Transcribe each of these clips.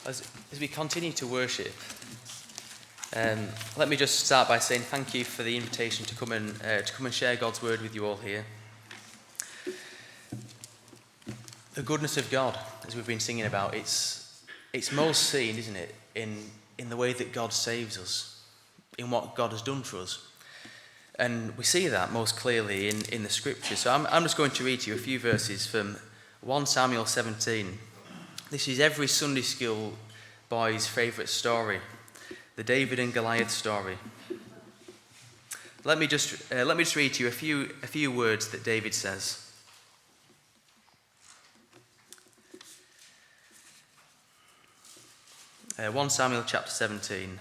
As we continue to worship, let me just start by saying thank you for the invitation to come and share God's word with you all here. The goodness of God, as we've been singing about, it's most seen, isn't it, in the way that God saves us, in what God has done for us. And we see that most clearly in the scriptures. So I'm just going to read to you a few verses from 1 Samuel 17. This is every Sunday school boy's favourite story, the David and Goliath story. Let me just read to you a few words that David says. Uh, 1 Samuel chapter 17,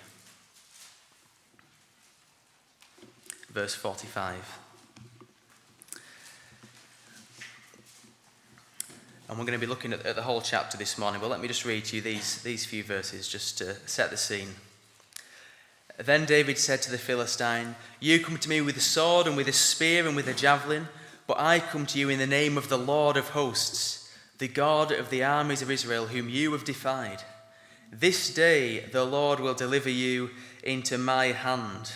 verse 45. And we're going to be looking at the whole chapter this morning, but let me just read to you these few verses just to set the scene. Then David said to the Philistine, "You come to me with a sword and with a spear and with a javelin, but I come to you in the name of the Lord of hosts, the God of the armies of Israel, whom you have defied. This day the Lord will deliver you into my hand."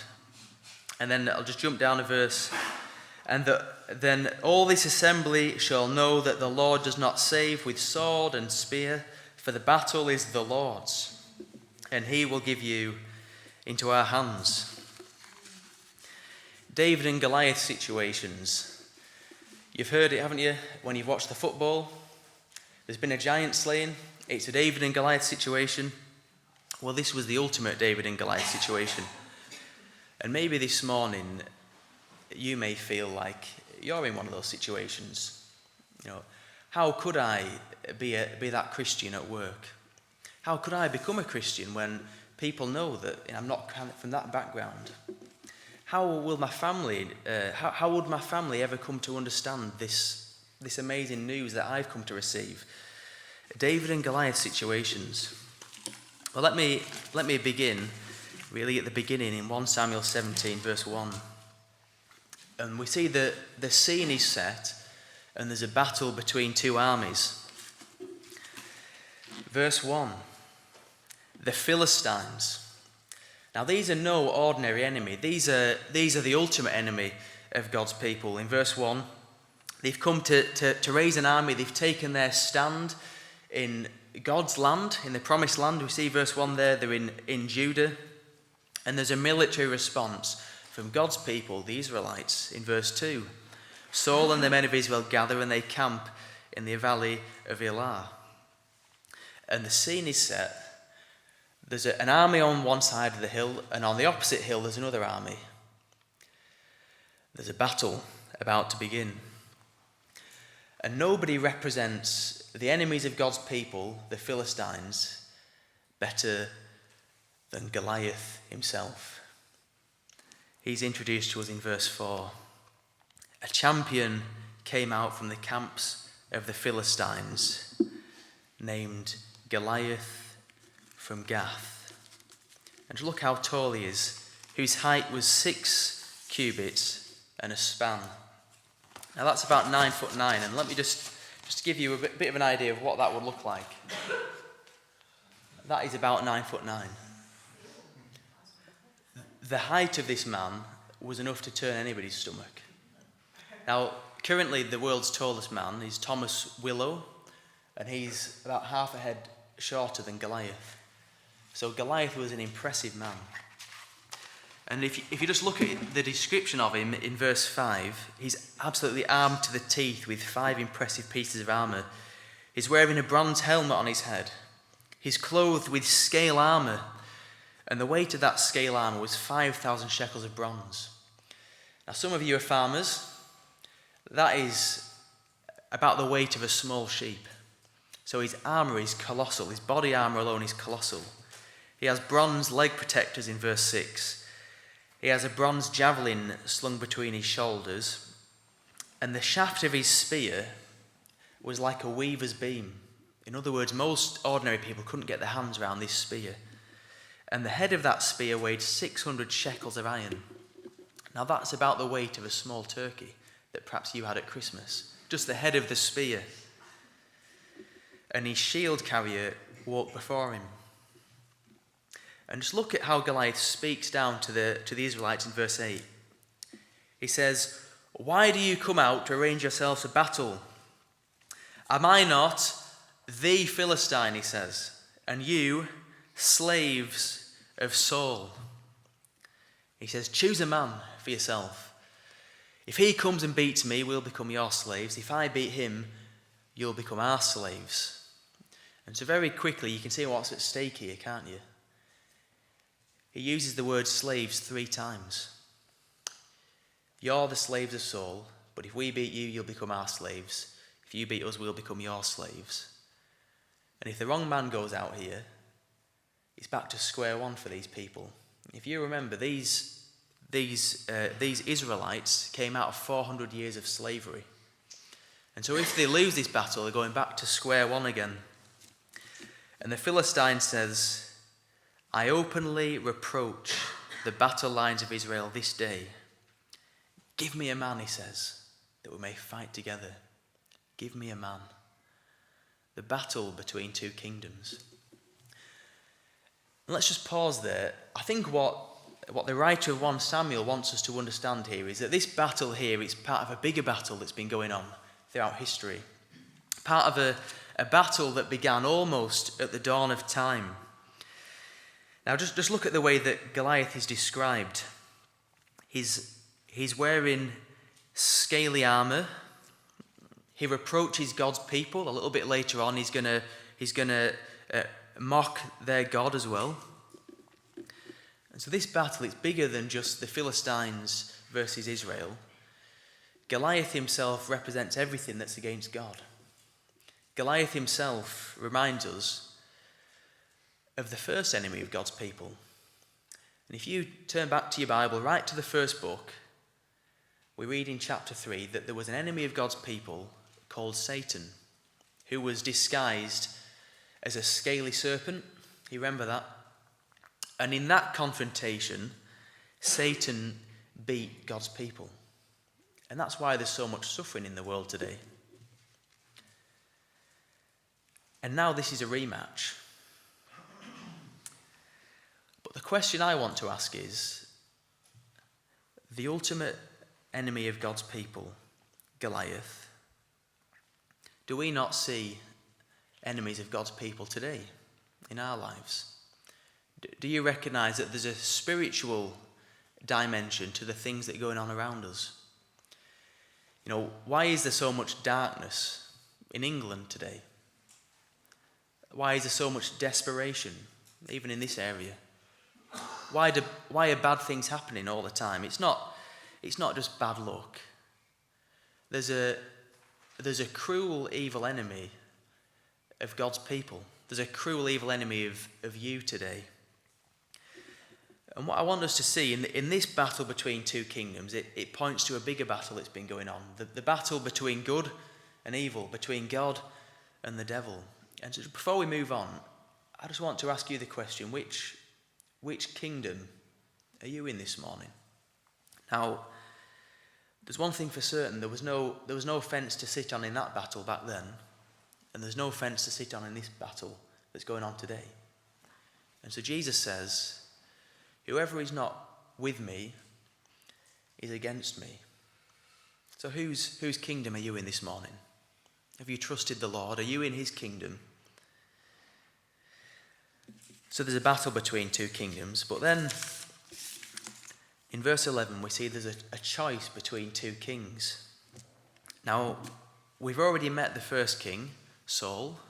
And then I'll just jump down a verse. Then all this assembly shall know that the Lord does not save with sword and spear, for the battle is the Lord's, and he will give you into our hands. David and Goliath situations. You've heard it, haven't you, when you've watched the football? There's been a giant slain. It's a David and Goliath situation. Well, this was the ultimate David and Goliath situation. And maybe this morning you may feel like you're in one of those situations. You know, how could I be that Christian at work? How could I become a Christian when people know that I'm not from that background? How will my family? How would my family ever come to understand this amazing news that I've come to receive? David and Goliath situations. Well, let me begin really at the beginning in 1 Samuel 17 verse 1. And we see that the scene is set and there's a battle between two armies. Verse 1, the Philistines. Now these are no ordinary enemy. These are the ultimate enemy of God's people. In verse 1, they've come to raise an army. They've taken their stand in God's land, in the promised land. We see verse 1 there, they're in Judah. And there's a military response from God's people, the Israelites, in verse 2. Saul and the men of Israel gather and they camp in the valley of Elah. And the scene is set. There's an army on one side of the hill, and on the opposite hill there's another army. There's a battle about to begin. And nobody represents the enemies of God's people, the Philistines, better than Goliath himself. He's introduced to us in verse 4. A champion came out from the camps of the Philistines, named Goliath from Gath. And look how tall he is, whose height was 6 cubits and a span. Now that's about 9'9", and let me just give you a bit of an idea of what that would look like. That is about 9'9". The height of this man was enough to turn anybody's stomach. Now, currently the world's tallest man is Thomas Willow, and he's about half a head shorter than Goliath. So Goliath was an impressive man. And if you just look at the description of him in verse 5, he's absolutely armed to the teeth with 5 impressive pieces of armour. He's wearing a bronze helmet on his head. He's clothed with scale armour. And the weight of that scale armour was 5,000 shekels of bronze. Now, some of you are farmers. That is about the weight of a small sheep. So his armour is colossal. His body armour alone is colossal. He has bronze leg protectors in verse 6. He has a bronze javelin slung between his shoulders. And the shaft of his spear was like a weaver's beam. In other words, most ordinary people couldn't get their hands around this spear. And the head of that spear weighed 600 shekels of iron. Now that's about the weight of a small turkey that perhaps you had at Christmas. Just the head of the spear. And his shield carrier walk before him. And just look at how Goliath speaks down to the Israelites in verse 8. He says, "Why do you come out to arrange yourselves for battle? Am I not the Philistine," he says, "and you slaves of Saul?" He says, "Choose a man for yourself. If he comes and beats me, we'll become your slaves. If I beat him, you'll become our slaves." And so very quickly you can see what's at stake here, can't you? He uses the word slaves 3 times. You're the slaves of Saul, but if we beat you, you'll become our slaves. If you beat us, we'll become your slaves. And if the wrong man goes out here, it's back to square one for these people. If you remember, these Israelites came out of 400 years of slavery. And so if they lose this battle, they're going back to square one again. And the Philistine says, "I openly reproach the battle lines of Israel this day. Give me a man," he says, "that we may fight together. Give me a man." The battle between 2 kingdoms. And let's just pause there. I think what the writer of 1 Samuel wants us to understand here is that this battle here is part of a bigger battle that's been going on throughout history. Part of a battle that began almost at the dawn of time. Now just look at the way that Goliath is described. He's wearing scaly armour. He reproaches God's people. A little bit later on, he's gonna mock their God as well. And so this battle, it's bigger than just the Philistines versus Israel. Goliath himself represents everything that's against God. Goliath himself reminds us of the first enemy of God's people. And if you turn back to your Bible, right to the first book, we read in chapter 3 that there was an enemy of God's people called Satan, who was disguised as a scaly serpent. You remember that? And in that confrontation, Satan beat God's people. And that's why there's so much suffering in the world today. And now this is a rematch. But the question I want to ask is, the ultimate enemy of God's people, Goliath, do we not see enemies of God's people today in our lives? Do you recognize that there's a spiritual dimension to the things that are going on around us? You know, why is there so much darkness in England today? Why is there so much desperation, even in this area? Why are bad things happening all the time? It's not just bad luck. There's a cruel, evil enemy of God's people. There's a cruel, evil enemy of you today. And what I want us to see in this battle between 2 kingdoms, it points to a bigger battle that's been going on. The battle between good and evil, between God and the devil. And so before we move on, I just want to ask you the question, which kingdom are you in this morning? Now, there's one thing for certain, there was no fence to sit on in that battle back then, and there's no fence to sit on in this battle that's going on today. And so Jesus says, whoever is not with me is against me. So whose kingdom are you in this morning? Have you trusted the Lord? Are you in his kingdom? So there's a battle between 2 kingdoms, but then in verse 11 we see there's a choice between 2 kings. Now, we've already met the first king, Saul.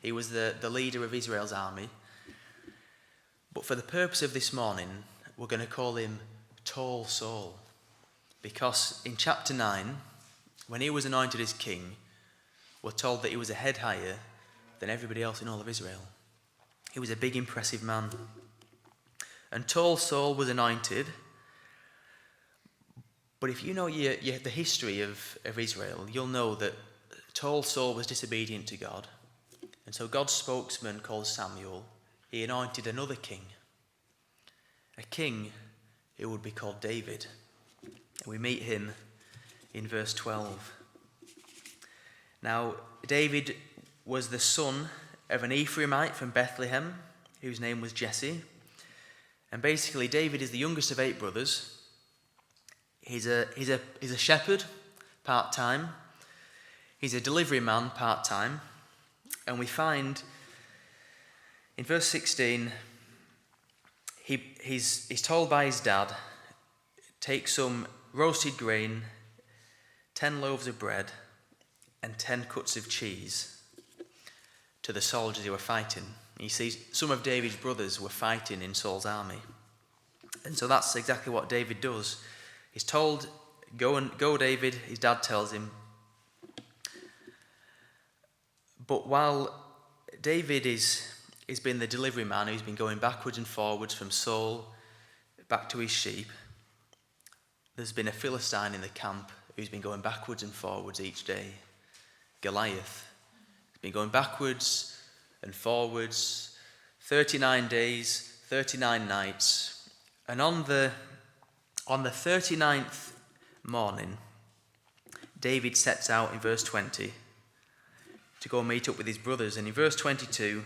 He was the leader of Israel's army. But for the purpose of this morning, we're going to call him Tall Saul. Because in chapter 9, when he was anointed as king, we're told that he was a head higher than everybody else in all of Israel. He was a big, impressive man. And Tall Saul was anointed. But if you know the history of Israel, you'll know that Tall Saul was disobedient to God. And so God's spokesman called Samuel, he anointed another king. A king who would be called David. And we meet him in verse 12. Now, David was the son of an Ephraimite from Bethlehem, whose name was Jesse. And basically, David is the youngest of 8 brothers. He's a shepherd, part-time. He's a delivery man, part-time. And we find in verse 16, he's told by his dad, take some roasted grain, 10 loaves of bread, and 10 cuts of cheese to the soldiers who were fighting. You see, some of David's brothers were fighting in Saul's army. And so that's exactly what David does. He's told, go David, his dad tells him. But while David has been the delivery man who's been going backwards and forwards from Saul back to his sheep, there's been a Philistine in the camp who's been going backwards and forwards each day. Goliath. He's been going backwards and forwards, 39 days, 39 nights. And on the 39th morning, David sets out in verse 20 to go meet up with his brothers. And in verse 22,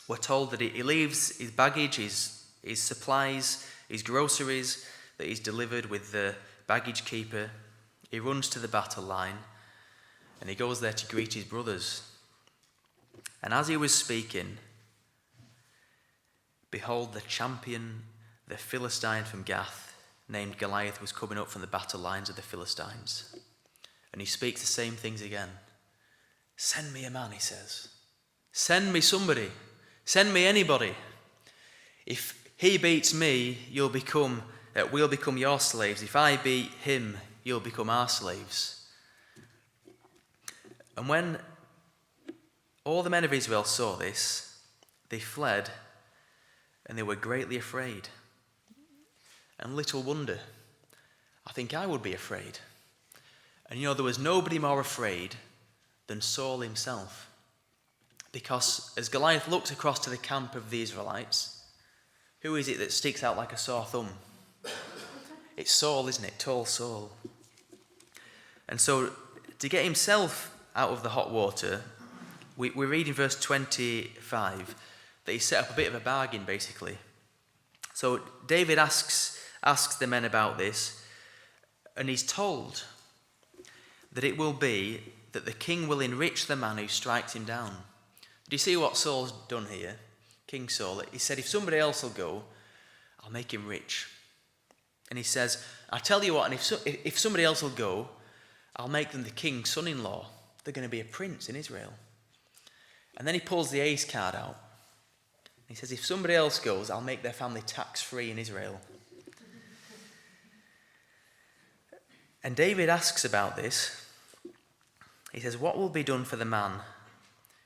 we're told that he leaves his baggage, his supplies, his groceries that he's delivered with the baggage keeper. He runs to the battle line and he goes there to greet his brothers. And as he was speaking, behold, the champion, the Philistine from Gath, named Goliath, was coming up from the battle lines of the Philistines. And he speaks the same things again. Send me a man, he says. Send me somebody. Send me anybody. If he beats me, we'll become your slaves. If I beat him, you'll become our slaves. And when all the men of Israel saw this, they fled, and they were greatly afraid. And little wonder, I think I would be afraid. And there was nobody more afraid than Saul himself. Because as Goliath looked across to the camp of the Israelites, who is it that sticks out like a sore thumb? It's Saul, isn't it? Tall Saul. And so to get himself out of the hot water, we read in verse 25 that he set up a bit of a bargain, basically. So David asks the men about this, and he's told that it will be that the king will enrich the man who strikes him down. Do you see what Saul's done here? King Saul, he said, if somebody else will go, I'll make him rich. And he says, I tell you what, and if somebody else will go, I'll make them the king's son-in-law. They're going to be a prince in Israel. And then he pulls the ace card out. He says, if somebody else goes, I'll make their family tax-free in Israel. And David asks about this. He says, what will be done for the man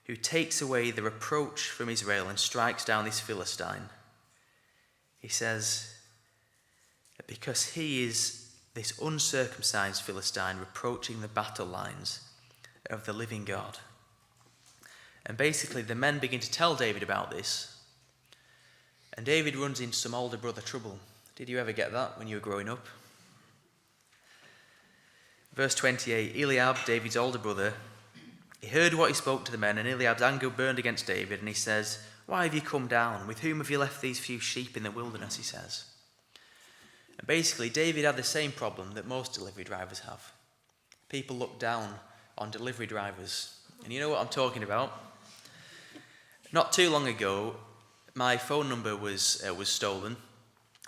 who takes away the reproach from Israel and strikes down this Philistine? He says, because he is this uncircumcised Philistine reproaching the battle lines of the living God. And basically the men begin to tell David about this. And David runs into some older brother trouble. Did you ever get that when you were growing up? Verse 28, Eliab, David's older brother, he heard what he spoke to the men, and Eliab's anger burned against David, and he says, why have you come down? With whom have you left these few sheep in the wilderness, he says. And basically, David had the same problem that most delivery drivers have. People look down on delivery drivers. And you know what I'm talking about? Not too long ago, my phone number was stolen,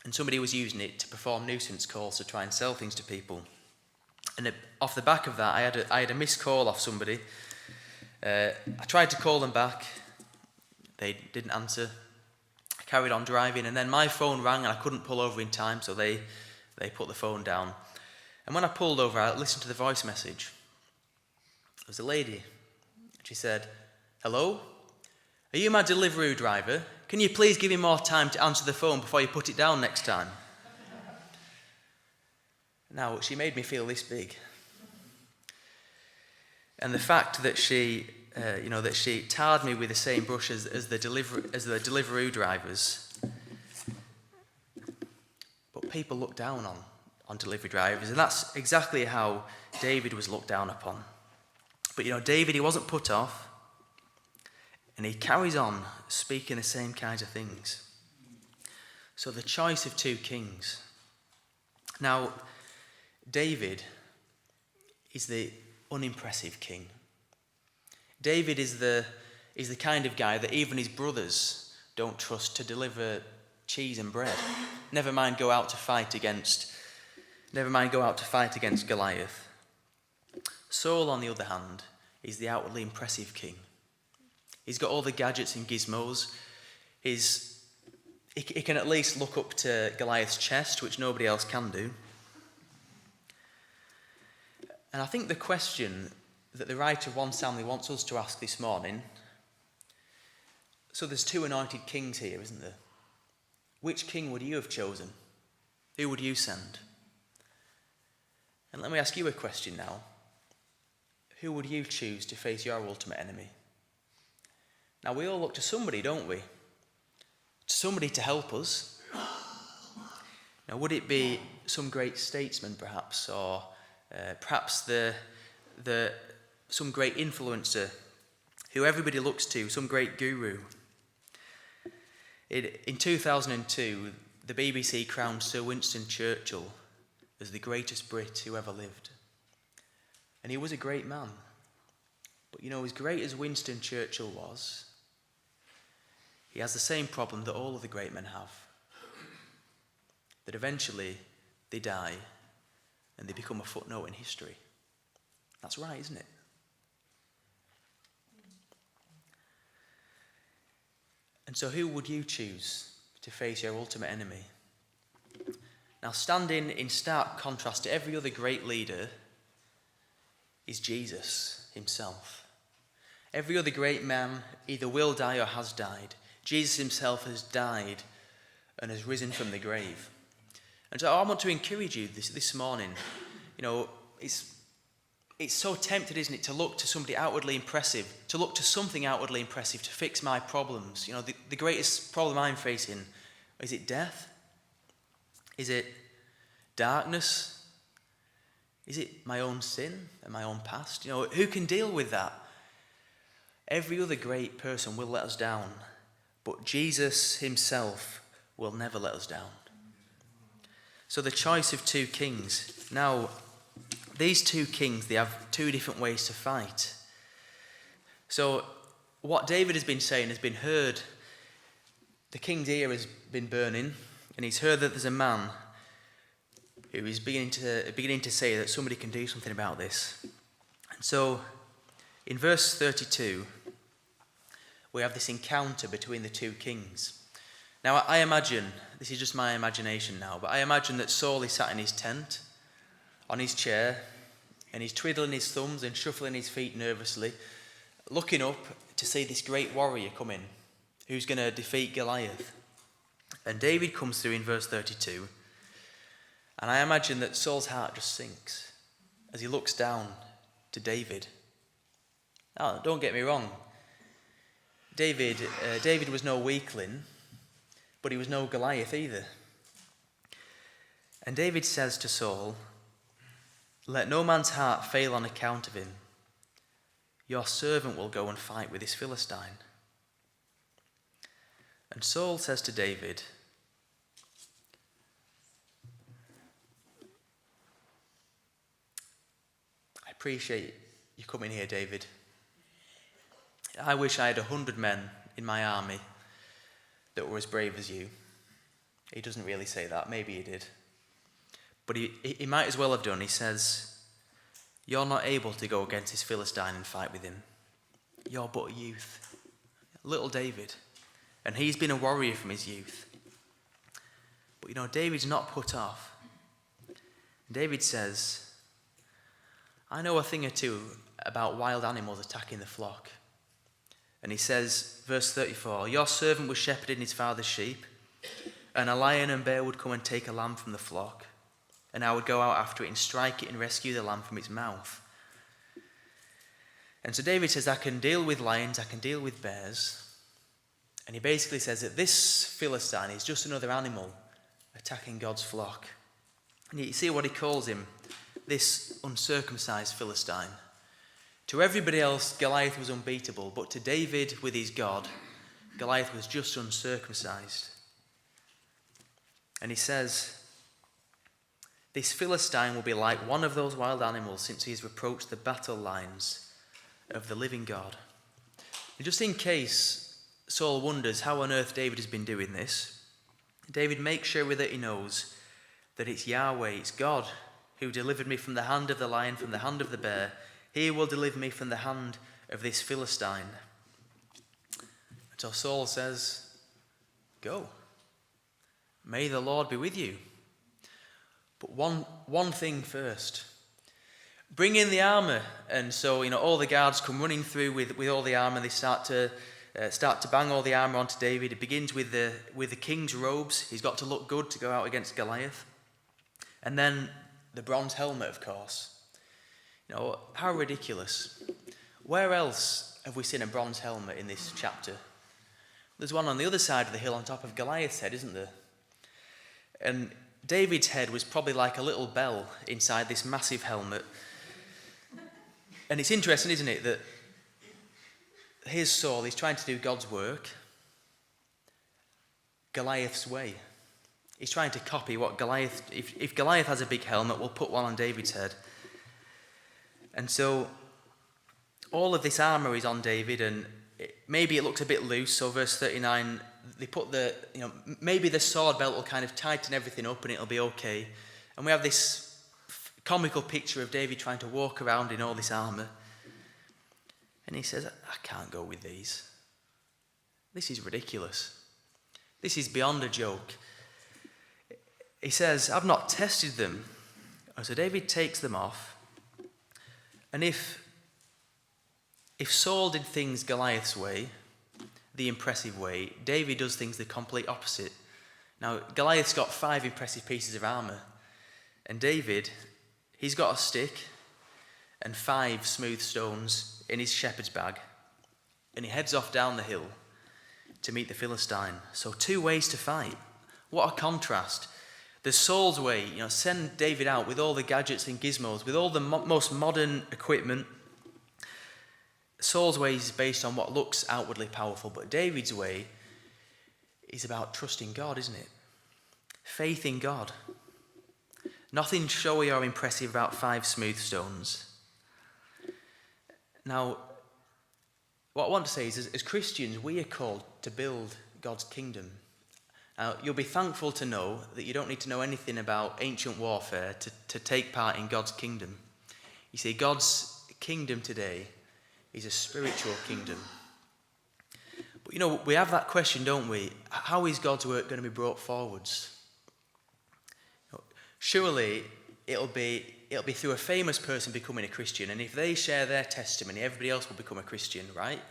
and somebody was using it to perform nuisance calls to try and sell things to people. And off the back of that, I had a missed call off somebody. I tried to call them back. They didn't answer. I carried on driving, and then my phone rang, and I couldn't pull over in time, so they put the phone down. And when I pulled over, I listened to the voice message. It was a lady. She said, hello? Are you my delivery driver? Can you please give me more time to answer the phone before you put it down next time? Now, she made me feel this big. And the fact that she tarred me with the same brush as the Deliveroo drivers. But people look down on delivery drivers, and that's exactly how David was looked down upon. But David, he wasn't put off. And he carries on speaking the same kinds of things. So the choice of two kings. Now, David is the unimpressive king. David is the kind of guy that even his brothers don't trust to deliver cheese and bread. Never mind go out to fight against Goliath. Saul, on the other hand, is the outwardly impressive king. He's got all the gadgets and gizmos. He can at least look up to Goliath's chest, which nobody else can do. And I think the question that the writer of 1 Samuel wants us to ask this morning, so there's two anointed kings here, isn't there? Which king would you have chosen? Who would you send? And let me ask you a question now. Who would you choose to face your ultimate enemy? Now, we all look to somebody, don't we? To somebody to help us. Now, would it be some great statesman, perhaps, or perhaps some great influencer who everybody looks to, some great guru? In 2002, the BBC crowned Sir Winston Churchill as the greatest Brit who ever lived. And he was a great man. But as great as Winston Churchill was, he has the same problem that all of the great men have. That eventually they die and they become a footnote in history. That's right, isn't it? And so who would you choose to face your ultimate enemy? Now, standing in stark contrast to every other great leader is Jesus himself. Every other great man either will die or has died. Jesus himself has died and has risen from the grave. And so I want to encourage you this morning. It's so tempted, isn't it, to look to somebody outwardly impressive, to look to something outwardly impressive to fix my problems. The greatest problem I'm facing, is it death? Is it darkness? Is it my own sin and my own past? Who can deal with that? Every other great person will let us down, but Jesus himself will never let us down. So the choice of two kings. Now, these two kings, they have two different ways to fight. So what David has been saying has been heard. The king's ear has been burning, and he's heard that there's a man who is beginning to say that somebody can do something about this. And so in verse 32, we have this encounter between the two kings. Now, I imagine, this is just my imagination now, but I imagine that Saul is sat in his tent, on his chair, and he's twiddling his thumbs and shuffling his feet nervously, looking up to see this great warrior come in, who's going to defeat Goliath. And David comes through in verse 32, and I imagine that Saul's heart just sinks as he looks down to David. Now, don't get me wrong. David was no weakling, but he was no Goliath either. And David says to Saul, "Let no man's heart fail on account of him. Your servant will go and fight with this Philistine." And Saul says to David, "I appreciate you coming here, David. I wish I had 100 men in my army that were as brave as you." He doesn't really say that. Maybe he did. But he might as well have done. He says, "You're not able to go against this Philistine and fight with him. You're but a youth." Little David. And he's been a warrior from his youth. But David's not put off. David says, "I know a thing or two about wild animals attacking the flock." And he says, verse 34, "Your servant was shepherding his father's sheep, and a lion and bear would come and take a lamb from the flock, and I would go out after it and strike it and rescue the lamb from its mouth." And so David says, I can deal with lions, I can deal with bears. And he basically says that this Philistine is just another animal attacking God's flock. And you see what he calls him, this uncircumcised Philistine. To everybody else, Goliath was unbeatable, but to David, with his God, Goliath was just uncircumcised. And he says, this Philistine will be like one of those wild animals since he has approached the battle lines of the living God. And just in case Saul wonders how on earth David has been doing this, David makes sure that he knows that it's Yahweh, it's God, who delivered me from the hand of the lion, from the hand of the bear. He will deliver me from the hand of this Philistine. So Saul says, go. May the Lord be with you. But one thing first. Bring in the armor. And so, all the guards come running through with all the armor. They start to bang all the armor onto David. It begins with the king's robes. He's got to look good to go out against Goliath. And then the bronze helmet, of course. How ridiculous. Where else have we seen a bronze helmet in this chapter? There's one on the other side of the hill on top of Goliath's head, isn't there? And David's head was probably like a little bell inside this massive helmet. And it's interesting, isn't it, that here's Saul, he's trying to do God's work Goliath's way. He's trying to copy what Goliath, if Goliath has a big helmet, we'll put one on David's head. And so all of this armour is on David, and maybe it looks a bit loose. So verse 39, they put maybe the sword belt will kind of tighten everything up and it'll be okay. And we have this comical picture of David trying to walk around in all this armour. And he says, I can't go with these. This is ridiculous. This is beyond a joke. He says, I've not tested them. So David takes them off. And if Saul did things Goliath's way, the impressive way, David does things the complete opposite. Now, Goliath's got 5 impressive pieces of armour. And David, he's got a stick and 5 smooth stones in his shepherd's bag. And he heads off down the hill to meet the Philistine. So 2 ways to fight. What a contrast. The Saul's way, send David out with all the gadgets and gizmos, with all the most modern equipment. Saul's way is based on what looks outwardly powerful, but David's way is about trusting God, isn't it? Faith in God. Nothing showy or impressive about 5 smooth stones. Now, what I want to say is, as Christians, we are called to build God's kingdom. Now, you'll be thankful to know that you don't need to know anything about ancient warfare to take part in God's kingdom. You see, God's kingdom today is a spiritual kingdom. But we have that question, don't we? How is God's work going to be brought forwards? Surely it'll be through a famous person becoming a Christian, and if they share their testimony, everybody else will become a Christian, right?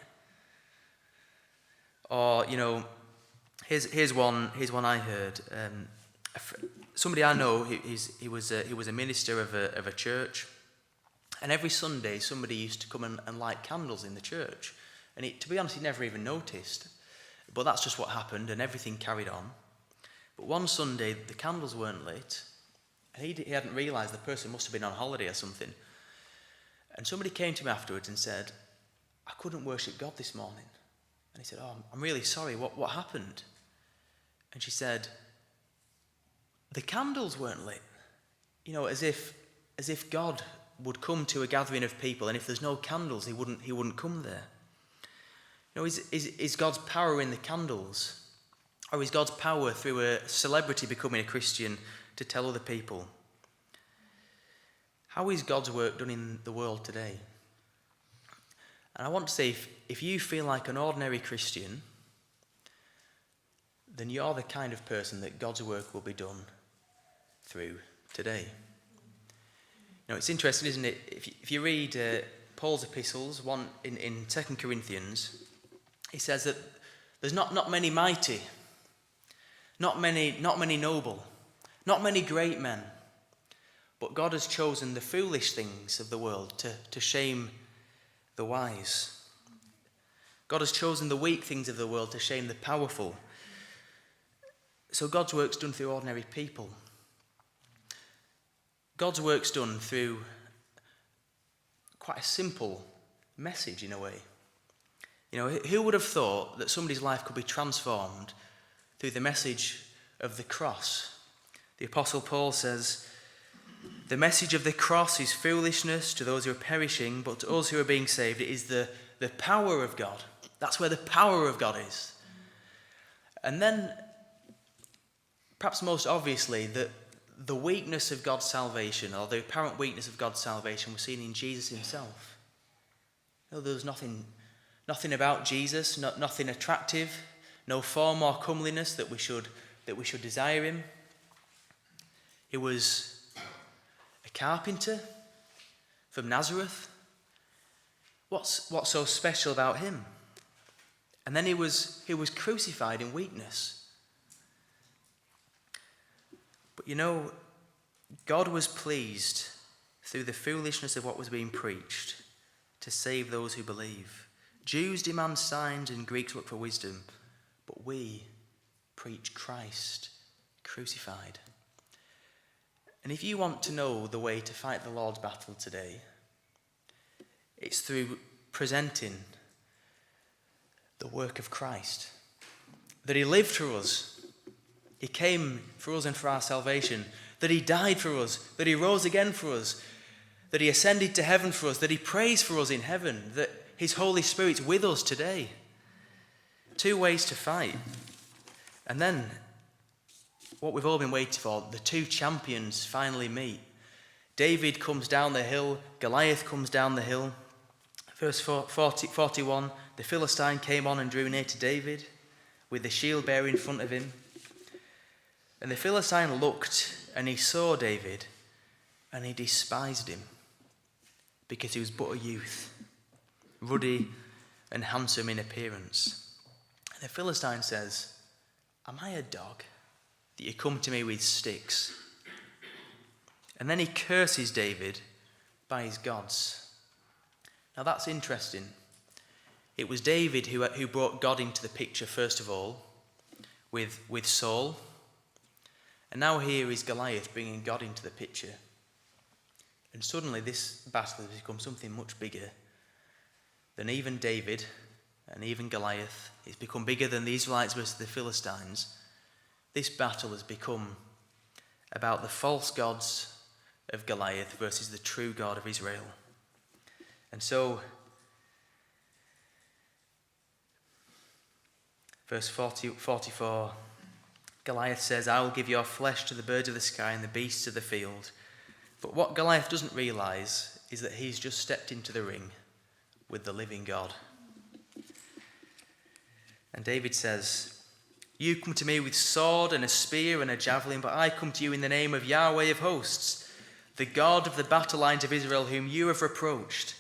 Or, Here's one I heard. Somebody I know, he was a minister of a church, and every Sunday somebody used to come and light candles in the church. And to be honest, he never even noticed. But that's just what happened, and everything carried on. But one Sunday the candles weren't lit, and he hadn't realised the person must have been on holiday or something. And somebody came to him afterwards and said, I couldn't worship God this morning. And he said, I'm really sorry, what happened? And she said, the candles weren't lit. As if God would come to a gathering of people, and if there's no candles, he wouldn't come there. Is God's power in the candles? Or is God's power through a celebrity becoming a Christian to tell other people? How is God's work done in the world today? And I want to say, if you feel like an ordinary Christian, then you're the kind of person that God's work will be done through today. It's interesting, isn't it? If you read Paul's epistles, one in 2 Corinthians, he says that there's not many mighty, not many noble, not many great men, but God has chosen the foolish things of the world to shame the wise. God has chosen the weak things of the world to shame the powerful. So God's work's done through ordinary people. God's work's done through quite a simple message in a way. You know, who would have thought that somebody's life could be transformed through the message of the cross? The Apostle Paul says, the message of the cross is foolishness to those who are perishing, but to us who are being saved, it is the power of God. That's where the power of God is. And then, perhaps most obviously, the weakness of God's salvation, or the apparent weakness of God's salvation, was seen in Jesus himself. You know, there was nothing about Jesus, nothing attractive, no form or comeliness that we should desire him. He was a carpenter from Nazareth. What's so special about him? And then he was crucified in weakness. But you know, God was pleased through the foolishness of what was being preached to save those who believe. Jews demand signs and Greeks look for wisdom, but we preach Christ crucified. And if you want to know the way to fight the Lord's battle today, it's through presenting the work of Christ. That he lived for us. He came for us and for our salvation. That he died for us. That he rose again for us. That he ascended to heaven for us. That he prays for us in heaven. That his Holy Spirit's with us today. Two ways to fight. And then, what we've all been waiting for, the two champions finally meet. David comes down the hill. Goliath comes down the hill. Verse 41, the Philistine came on and drew near to David with the shield bearer in front of him. And the Philistine looked and he saw David and he despised him because he was but a youth, ruddy and handsome in appearance. And the Philistine says, am I a dog that you come to me with sticks? And then he curses David by his gods. Now that's interesting. It was David who brought God into the picture first of all, with Saul. And now here is Goliath bringing God into the picture. And suddenly this battle has become something much bigger than even David and even Goliath. It's become bigger than the Israelites versus the Philistines. This battle has become about the false gods of Goliath versus the true God of Israel. And so, verse 44, Goliath says, I will give your flesh to the birds of the sky and the beasts of the field. But what Goliath doesn't realise is that he's just stepped into the ring with the living God. And David says, you come to me with sword and a spear and a javelin, but I come to you in the name of Yahweh of hosts, the God of the battle lines of Israel, whom you have reproached.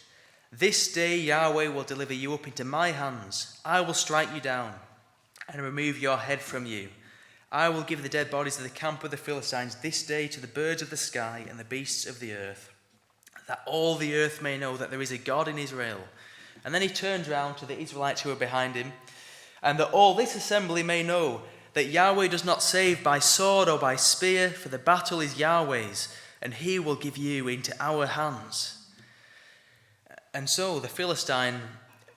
This day Yahweh will deliver you up into my hands. I will strike you down and remove your head from you. I will give the dead bodies of the camp of the Philistines this day to the birds of the sky and the beasts of the earth, that all the earth may know that there is a God in Israel. And then he turns around to the Israelites who are behind him, and that all this assembly may know that Yahweh does not save by sword or by spear, for the battle is Yahweh's, and he will give you into our hands. And so the Philistine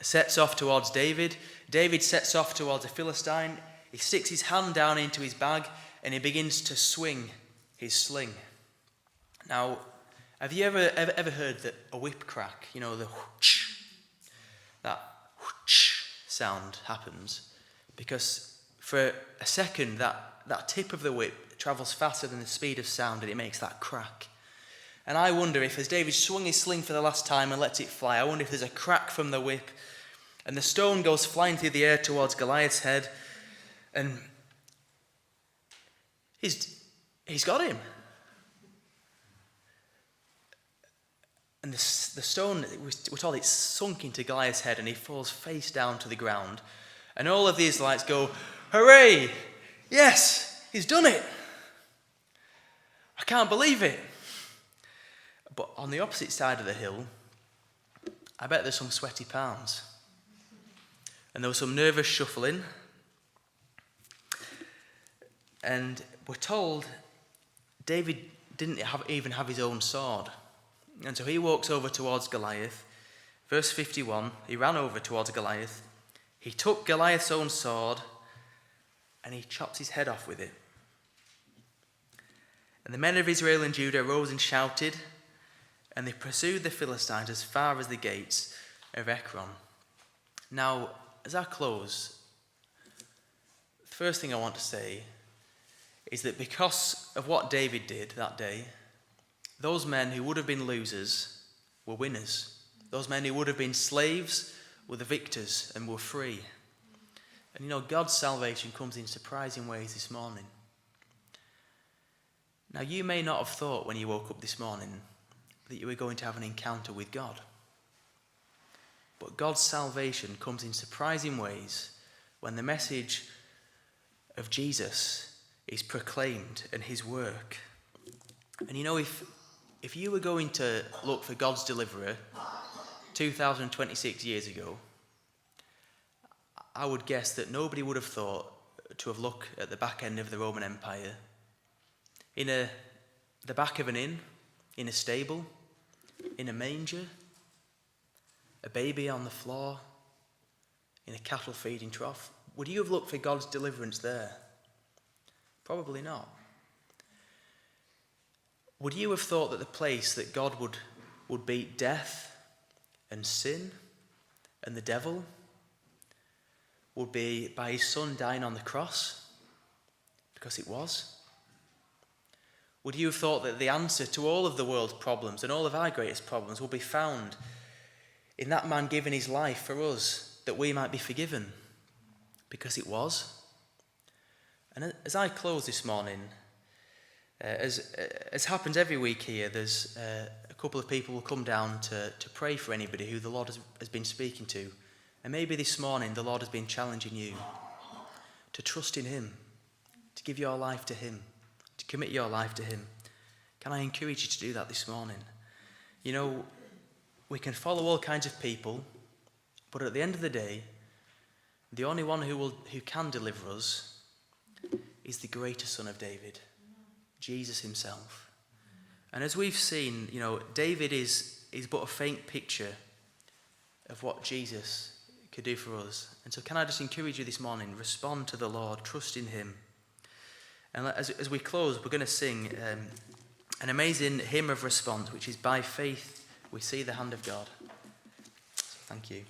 sets off towards David. David sets off towards the Philistine. He sticks his hand down into his bag and he begins to swing his sling. Now, have you ever heard that a whip crack? You know, the whoosh, that whoosh sound happens because for a second that tip of the whip travels faster than the speed of sound and it makes that crack. And I wonder if, as David swung his sling for the last time and lets it fly, I wonder if there's a crack from the whip and the stone goes flying through the air towards Goliath's head and he's got him. And the stone, we're told it's sunk into Goliath's head and he falls face down to the ground. And all of the Israelites go, hooray! Yes, he's done it! I can't believe it! But on the opposite side of the hill, I bet there's some sweaty palms. And there was some nervous shuffling. And we're told David didn't even have his own sword. And so he walks over towards Goliath, Verse 51, he ran over towards Goliath. He took Goliath's own sword and he chopped his head off with it. And the men of Israel and Judah rose and shouted, and they pursued the Philistines as far as the gates of Ekron. Now, as I close, the first thing I want to say is that because of what David did that day, those men who would have been losers were winners. Those men who would have been slaves were the victors and were free. And you know, God's salvation comes in surprising ways this morning. Now, you may not have thought when you woke up this morning that you were going to have an encounter with God. But God's salvation comes in surprising ways when the message of Jesus is proclaimed and his work. And you know, if you were going to look for God's deliverer 2026 years ago, I would guess that nobody would have thought to have looked at the back end of the Roman Empire, in the back of an inn, in a stable, in a manger, a baby on the floor, in a cattle feeding trough. Would you have looked for God's deliverance there? Probably not. Would you have thought that the place that God would beat death and sin and the devil would be by his son dying on the cross? Because it was. Would you have thought that the answer to all of the world's problems and all of our greatest problems will be found in that man giving his life for us, that we might be forgiven? Because it was. And as I close this morning, as happens every week here, there's a couple of people will come down to pray for anybody who the Lord has been speaking to. And maybe this morning the Lord has been challenging you to trust in him, to give your life to him, to commit your life to him. Can I encourage you to do that this morning? You know, we can follow all kinds of people, but at the end of the day, the only one who can deliver us is the greater Son of David, Jesus himself. And as we've seen, you know, David is but a faint picture of what Jesus could do for us. And so can I just encourage you this morning, respond to the Lord, trust in him. And as we close, we're going to sing an amazing hymn of response, which is By Faith We See the Hand of God. So thank you.